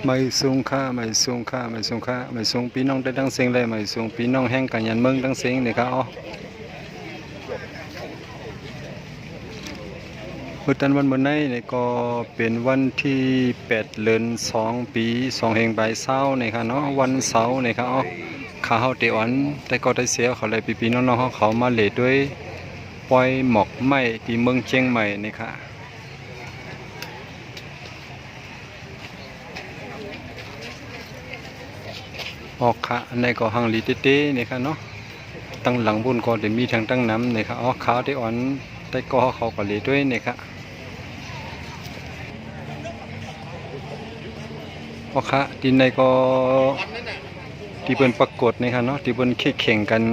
ไม่สูงค่าไม่สูงค่าไม่สูงค่าไม่สูงพี่น้องได้ทั้งเสียงเลยไม่สูงพี่น้องแห่งกันยันเมืองทั้งเสียงนี่ครับอ๋อมื้อตันวันมื้อนี้นี่ก็เป็นวันที่8เดือน2ปี2แห่งบ่ายเช้านี่ครับเนาะวันเสาร์นี่ครับอ๋อข้าเฮาเตอ่อนแต่ก็ได้เสียเขาเลยพี่ๆน้องๆเขามาเลด้วยปล่อยหมอกไหม้ที่เมืองเชียงใหม่นี่ครับออกค่ะในก็หังลีเต้ๆนี่ค่ะเนาะตั้งหลังบุญก็จะมีทางตั้งน้ำนี่ค่ะอ๋อขาวที่อ่อนแต่ก็เขาก็เลยด้วยนี่ค่ะอ๋อค่ะที่ในก็ที่เปิ้นปรากฏนี่ค่ะเนาะที่เปิ้นแข่งกัน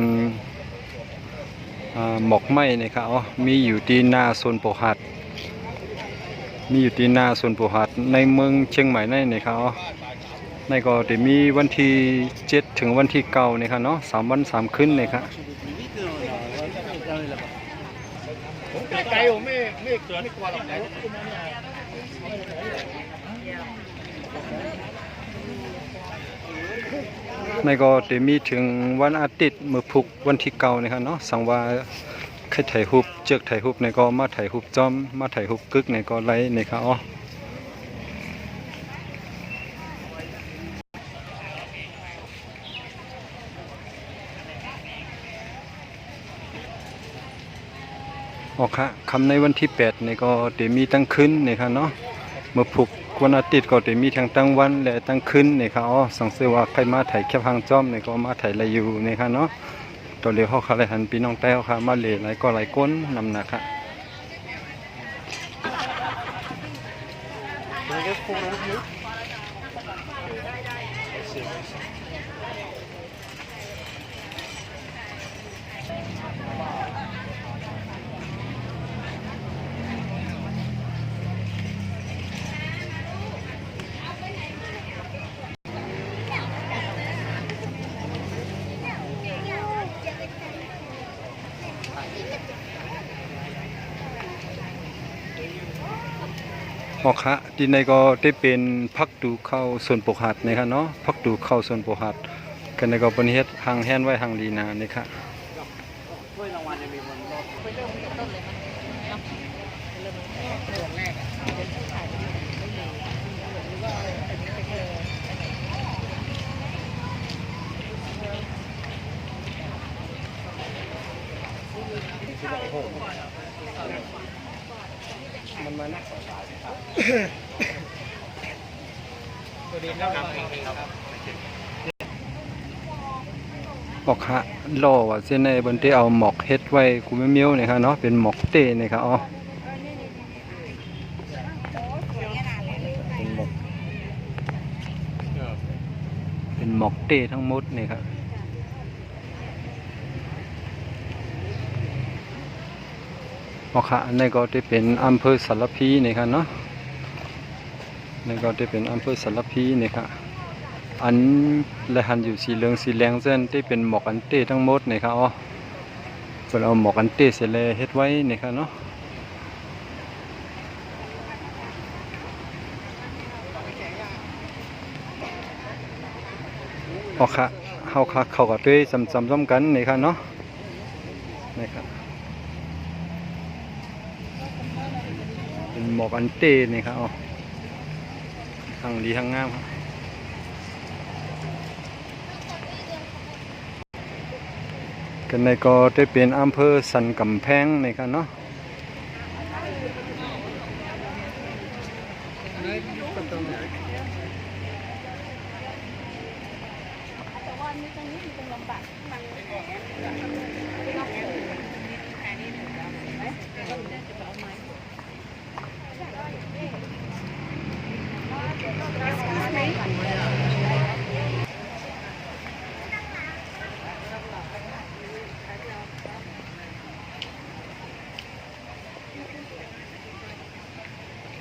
หมอกไหม้นี่ค่ะอ๋อมีอยู่ที่หน้าโซนโปหัดมีอยู่ที่หน้าโซนโปหัดในเมืองเชียงใหม่นั่นนี่ค่ะอ๋อในก็จะมีวันที่7ถึงวันที่9นี่ค่ะเนาะ3วัน3คืนนี่ค่ะไกลผมไม่กลัวหรอกในก็จะมีถึงวันอาทิตย์มื้อพุธวันที่9นี่ค่ะเนาะสังว่าใครถ่ายรูปเจือกถ่ายรูปในก็มาถ่ายรูปจอมมาถ่ายรูปกึกในก็ไลฟ์นี่ค่ะอ๋อออกค่ะคำในวันที่8นี่ก็จะมีตั้งคืนนี่ค่ะเนาะมื้อพุธวันอาทิตย์ก็จะมีทั้งตั้งวันและตั้งคืนนี่ค่ะอ๋อสังเสว่าใครมาถ่ายแคปหางจอมนี่ก็มาถ่ายไลฟ์อยู่นี่ค่ะเนาะตัวเลี้ยวเขาค่ะเลยหันพี่น้องแต้วค่ะมาเลหลายก็หลายก้นนำหนักค่ะออกค่ะดินในก็ได้เป็นพักดูเข้าส่วนปกหัดนะครับเนาะพักดูเข้าส่วนปกหัดกันในก็เป็นเฮ็ดหางแฮนไว้หางลีนานี่ค่ะมันมานักตัวดีแล้วออกค่ะล่อว่าเส้นในบนที่เอาหมอกเฮ็ดไว้กูไม่เมียวนี่ค่ะเนาะเป็นหมอกเต้นี่ค่ะอ๋อเป็นหมอกเต้ทั้งหมดนี่ครับออกค่ะในก็จะเป็นอำเภอสารพีนี่ค่ะเนาะในก็จะเป็นอำเภอสารพีนี่ค่ะอันและหันอยู่สีเหลืองสีแดงเส้นที่เป็นหมอกอันเต้ทั้งหมดนี่ครับอ๋อเพิ่นเอาหมอกอันเต้เสร็จแล้วเฮ็ดไว้นี่ค่ะเนาะออกค่ะเฮาค่ะเข้ากับด้วยซ้ำๆกันนี่ค่ะเนาะนี่ครับเป็นหมอกอันเต้นี่ครับอ๋อทางดีทางงามครับกันในก็ได้เป็นอำเภอสันกำแพงนี่ครับเนาะ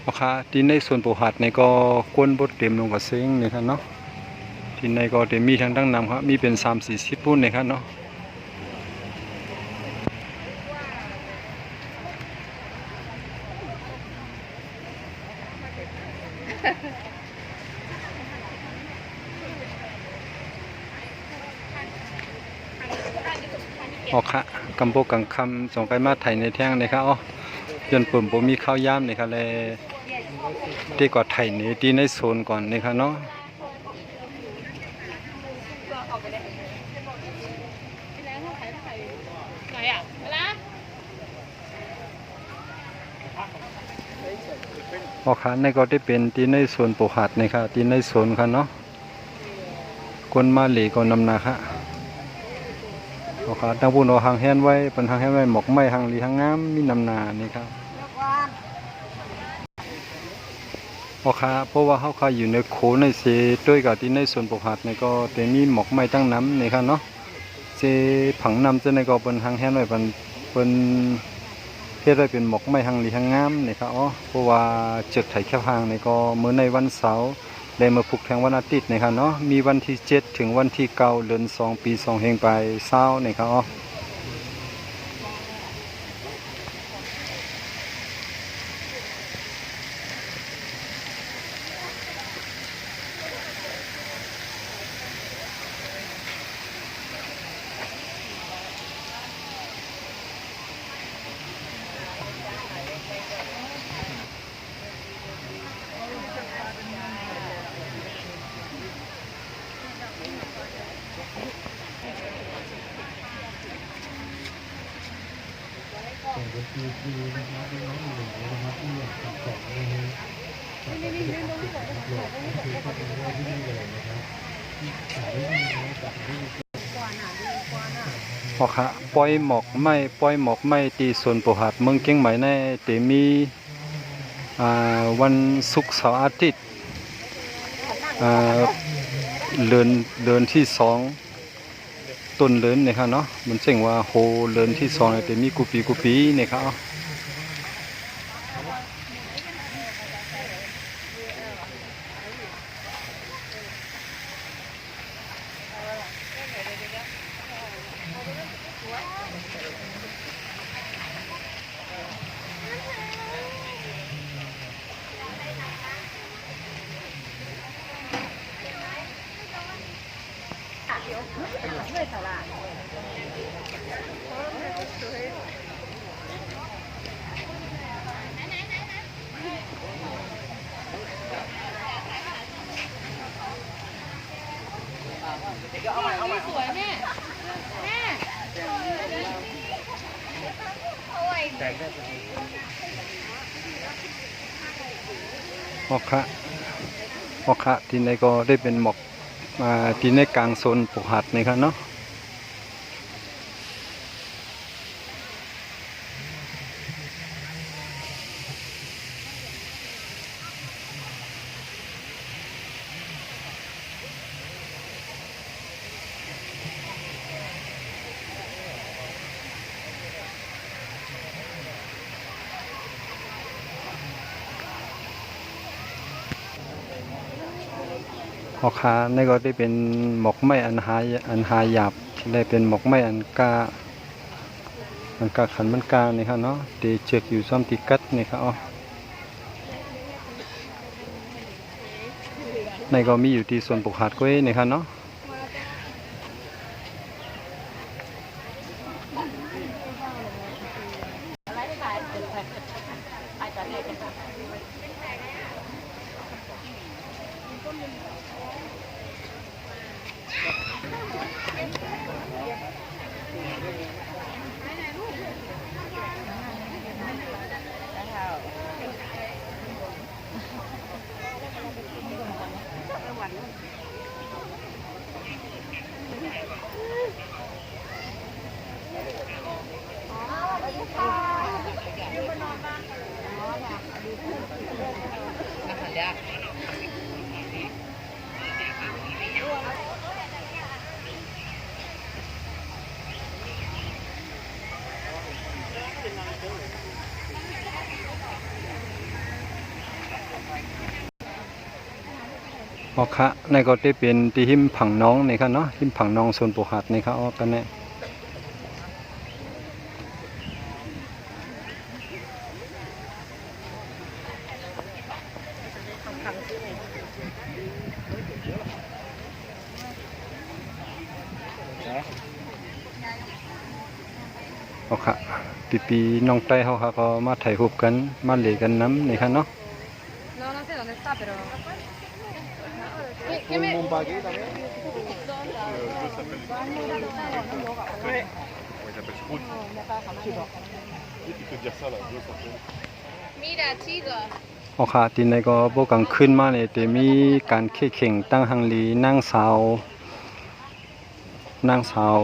ราคาที่ในส่วนปลูกหัดในก็ก้นบดเต็มลงกับเซ้งนี่ครับเนาะที่ในก็เต็มมีทั้งดั้งนำครับมีเป็น3-40ปุ่นนี่ครับเนาะ ออกค่ะกำโปกังคำส่งไปมาไทยในแท่งนะครับอ๋อจนปุ่มผมมีข้าวยามนะครับเลยที่ก่อไทยนี่ที่ในโซนก่อนนะครับเนาะออกค่ะในก็ได้เป็นที่ในโซนปลูกหัดนะครับที่ในโซนค่ะเนาะคนมาเหลีก็นำนาค่ะออกค่ะตั้งปุ่นเอาหางแฮนไว้เป็นหางแฮนไว้หมกไม้หางหลีหางงามมีนำนานี่ครับออกค่ะเพราะว่าเขาค่ะอยู่ในโขในเซด้วยกับที่ในโซนปลูกหัดนี่ก็แต่มีหมกไม้ตั้งน้ำนี่ครับเนาะเซผังน้ำจะในก็เป็นหางแฮนไว้เป็นเฮ็ดไว้เป็นหมกไม้หางหลีหางงามนี่ครับอ๋อเพราะว่าจุดไถแคบหางนี่ก็มื้อในวันเสาร์ได้มาผูกแทงวันอาทิตย์นี่ครับเนาะมีวันที่7ถึงวันที่9เดือน2ปี2เฮงไป20นี่ครับอ๋อพอค่ะปล่อยหมอกไม้ตีส่วนปลูกหัดเมืองเกียงใหม่ในเตมีวันศุกร์เสาร์อาทิตย์อ่าเดือนที่ต้นเดือนเนี่ยครับเนาะมันเจ๋งว่าโฮเดือนที่2เนี่ยเตมีกุปีเนี่ยครับสวยแม่แม่ พอค่ะที่ในก็ได้เป็นหมอกที่ในกลางโซนปลูกหัดนี่ครับเนาะพอค่ะในก็ได้เป็นหมอกไม้อันหาหยาบได้เป็นหมอกไม้อันกาขันมันกานี่ครับเนาะตีเชือกอยู่ซ้อมตีกัดนี่ครับอ๋อในก็มีอยู่ที่ส่วนปลูกหัดก็นี่ครับเนาะพอค่ะในก็ได้เป็นที่หิมผังน้องนี่ครับเนาะหิมผังน้องส่วนปลูกหัดนี่ครับอ๋อกันเนี่ย เอาค่ะปีน้องไต้เฮาค่ะก็มาถ่ายรูปกันมาเล่นกันน้ำนี่ค่ะเนาะ No, no sé dónde está, pero... ¿Qué me...? Mira, chicos. เอาค่ะทีนี้ก็บ่กลางคืนมาเนี่ยแต่มีการแข่งตั้งหังลีนางสาว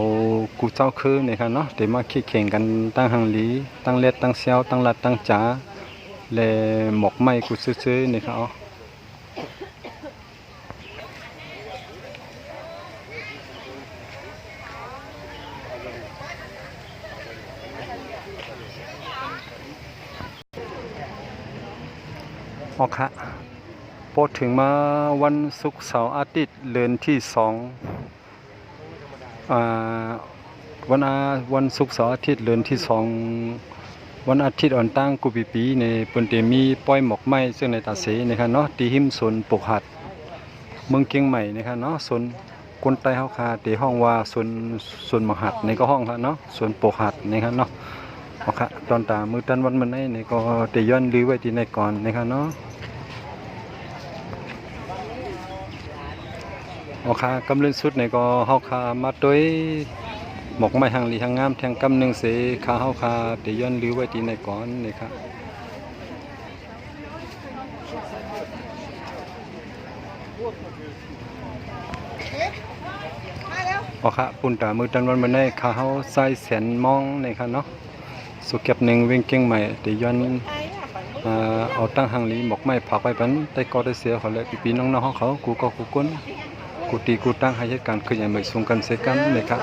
กูเจ้าคือนี่ค่ะเนาะแต่มาแข่งกันตั้งหังลีตั้งเล็ดตั้งเซียวตั้งลัดตั้งจ๋าและหมกไม้กูซื้อๆนี่ค่ะอ๋ออ๋อค่ะพอถึงมาวันศุกร์เสาร์อาทิตย์เดือนที่2อ่าวันศุกร์เสาร์อาทิตย์เดือนที่2วันอาทิตย์อ่อนตั้งกูปีในเปิ้นได้มีป้อยหมอกไม้ซึ่งในตาเสนะครับเนาะที่หิมสวนปกหัดเมืองเชียงใหม่นะครับเนาะสวนคนใต้เฮาคาที่ห้องว่าสวนหมอกหัดในก็ห้องครับเนาะสวนปกหัดนะครับเนาะเอาค่ะตอนตามือตันวันมันไอ้นี่ก็ได้ย้อนลือไว้ที่ในก่อนนะครับเนาะเอาค่ะกำลังสุดในก็เฮาคามาด้วยหมอกไม้หางลีหางงามแทงกำนึงเสคาเฮาคาได้ย้อนลือไว้ที่ในก่อนนี่ครับอ๋อค่ะปุ่นตามือตันวันมันได้คาเฮาใส่แสนมองนี่ค่ะเนาะสุเก็บหนึ่งเวงเก่งใหม่ได้ย้อนเอาตั้งหางลีหมอกไม้ผักไว้ปันได้ก็ได้เสียเขาเลยปีน้องๆเขากูก็กูก้นกูตีกูตั้งให้เหตุการณ์คืออย่างไม่ส่งกันเสียกันนี่ครับ